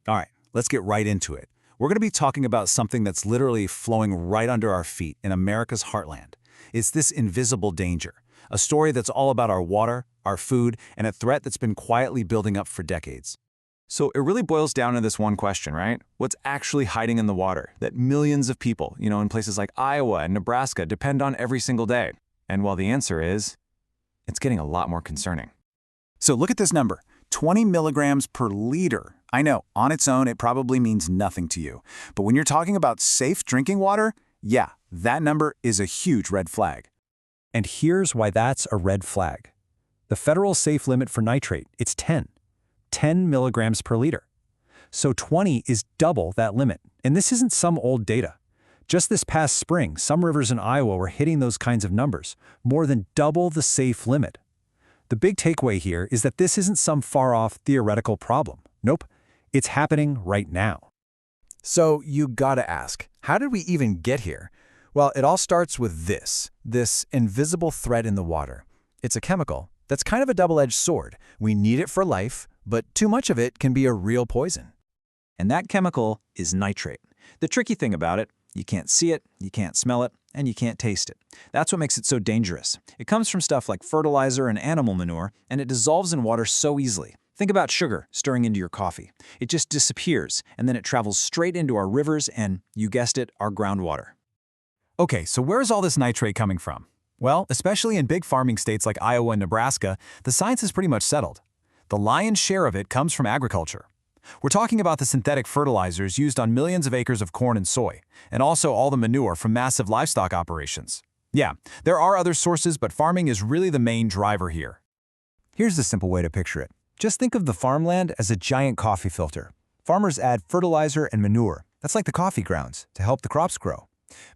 All right, let's get right into it. We're going to be talking about something that's literally flowing right under our feet in America's heartland. It's this invisible danger, a story that's all about our water, our food, and a threat that's been quietly building up for decades. So it really boils down to this one question, right? What's actually hiding in the water that millions of people, in places like Iowa and Nebraska depend on every single day? And well, the answer is, it's getting a lot more concerning. So look at this number, 20 milligrams per liter. I know, on its own, it probably means nothing to you. But when you're talking about safe drinking water, yeah, that number is a huge red flag. And here's why that's a red flag. The federal safe limit for nitrate, it's 10 milligrams per liter. So 20 is double that limit. And this isn't some old data. Just this past spring, some rivers in Iowa were hitting those kinds of numbers, more than double the safe limit. The big takeaway here is that this isn't some far-off theoretical problem. Nope, it's happening right now. So you gotta ask, how did we even get here? Well, it all starts with this invisible thread in the water. It's a chemical that's kind of a double-edged sword. We need it for life, but too much of it can be a real poison. And that chemical is nitrate. The tricky thing about it, you can't see it, you can't smell it, and you can't taste it. That's what makes it so dangerous. It comes from stuff like fertilizer and animal manure, and it dissolves in water so easily. Think about sugar stirring into your coffee. It just disappears, and then it travels straight into our rivers and, you guessed it, our groundwater. Okay, so where's all this nitrate coming from? Well, especially in big farming states like Iowa and Nebraska, the science is pretty much settled. The lion's share of it comes from agriculture. We're talking about the synthetic fertilizers used on millions of acres of corn and soy, and also all the manure from massive livestock operations. Yeah, there are other sources, but farming is really the main driver here. Here's the simple way to picture it. Just think of the farmland as a giant coffee filter. Farmers add fertilizer and manure, that's like the coffee grounds, to help the crops grow.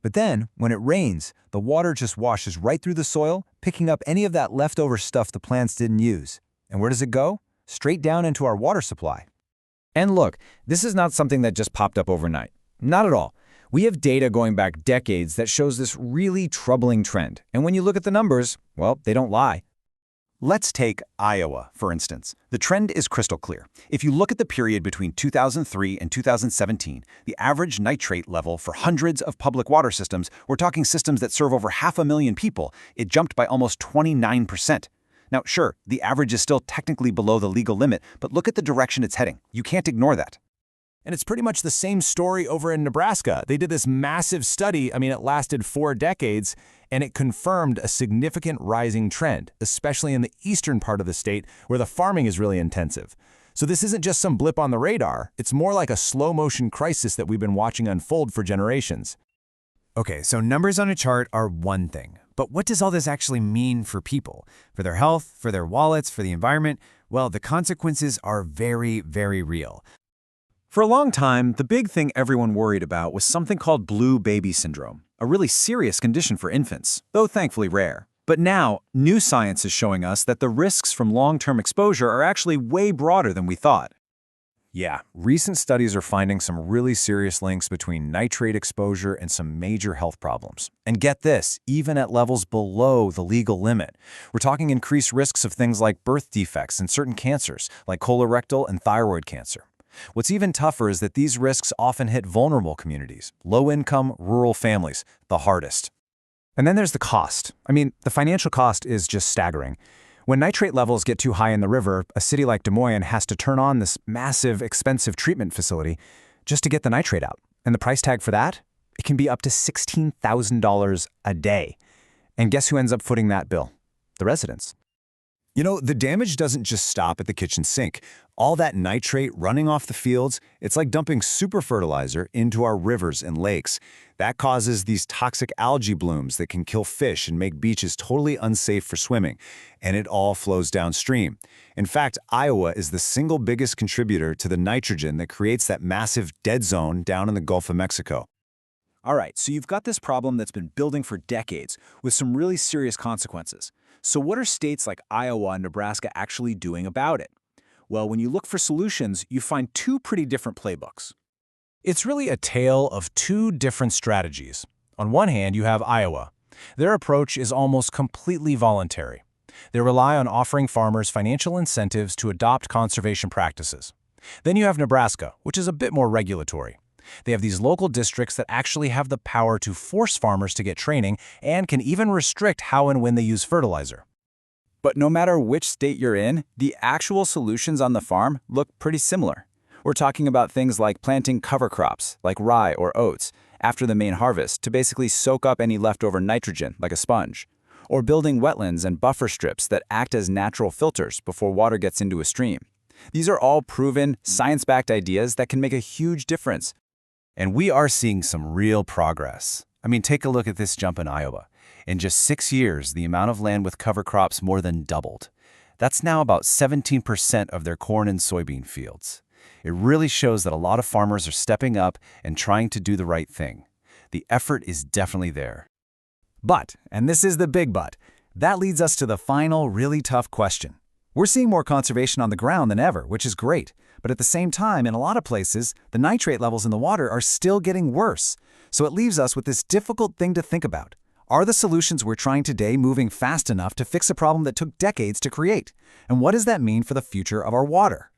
But then, when it rains, the water just washes right through the soil, picking up any of that leftover stuff the plants didn't use. And where does it go? Straight down into our water supply. And look, this is not something that just popped up overnight. Not at all. We have data going back decades that shows this really troubling trend. And when you look at the numbers, well, they don't lie. Let's take Iowa, for instance. The trend is crystal clear. If you look at the period between 2003 and 2017, the average nitrate level for hundreds of public water systems, we're talking systems that serve over 500,000 people, it jumped by almost 29%. Now, sure, the average is still technically below the legal limit, but look at the direction it's heading. You can't ignore that. And it's pretty much the same story over in Nebraska. They did this massive study, it lasted 4 decades, and it confirmed a significant rising trend, especially in the eastern part of the state where the farming is really intensive. So this isn't just some blip on the radar, it's more like a slow-motion crisis that we've been watching unfold for generations. Okay, so numbers on a chart are one thing. But what does all this actually mean for people? For their health, for their wallets, for the environment? Well, the consequences are very, very real. For a long time, the big thing everyone worried about was something called blue baby syndrome, a really serious condition for infants, though thankfully rare. But now, new science is showing us that the risks from long-term exposure are actually way broader than we thought. Yeah, recent studies are finding some really serious links between nitrate exposure and some major health problems. And get this, even at levels below the legal limit. We're talking increased risks of things like birth defects and certain cancers, like colorectal and thyroid cancer. What's even tougher is that these risks often hit vulnerable communities, low-income, rural families, the hardest. And then there's the cost. The financial cost is just staggering. When nitrate levels get too high in the river, a city like Des Moines has to turn on this massive, expensive treatment facility just to get the nitrate out. And the price tag for that? It can be up to $16,000 a day. And guess who ends up footing that bill? The residents. The damage doesn't just stop at the kitchen sink. All that nitrate running off the fields, it's like dumping super fertilizer into our rivers and lakes. That causes these toxic algae blooms that can kill fish and make beaches totally unsafe for swimming. And it all flows downstream. In fact, Iowa is the single biggest contributor to the nitrogen that creates that massive dead zone down in the Gulf of Mexico. All right, so you've got this problem that's been building for decades with some really serious consequences. So what are states like Iowa and Nebraska actually doing about it? Well, when you look for solutions, you find 2 pretty different playbooks. It's really a tale of 2 different strategies. On one hand, you have Iowa. Their approach is almost completely voluntary. They rely on offering farmers financial incentives to adopt conservation practices. Then you have Nebraska, which is a bit more regulatory. They have these local districts that actually have the power to force farmers to get training and can even restrict how and when they use fertilizer. But no matter which state you're in, the actual solutions on the farm look pretty similar. We're talking about things like planting cover crops, like rye or oats, after the main harvest to basically soak up any leftover nitrogen like a sponge, or building wetlands and buffer strips that act as natural filters before water gets into a stream. These are all proven, science-backed ideas that can make a huge difference. And we are seeing some real progress. I mean, take a look at this jump in Iowa. In just 6 years, the amount of land with cover crops more than doubled. That's now about 17% of their corn and soybean fields. It really shows that a lot of farmers are stepping up and trying to do the right thing. The effort is definitely there. But, and this is the big but, that leads us to the final, really tough question. We're seeing more conservation on the ground than ever, which is great. But at the same time, in a lot of places, the nitrate levels in the water are still getting worse. So it leaves us with this difficult thing to think about. Are the solutions we're trying today moving fast enough to fix a problem that took decades to create? And what does that mean for the future of our water?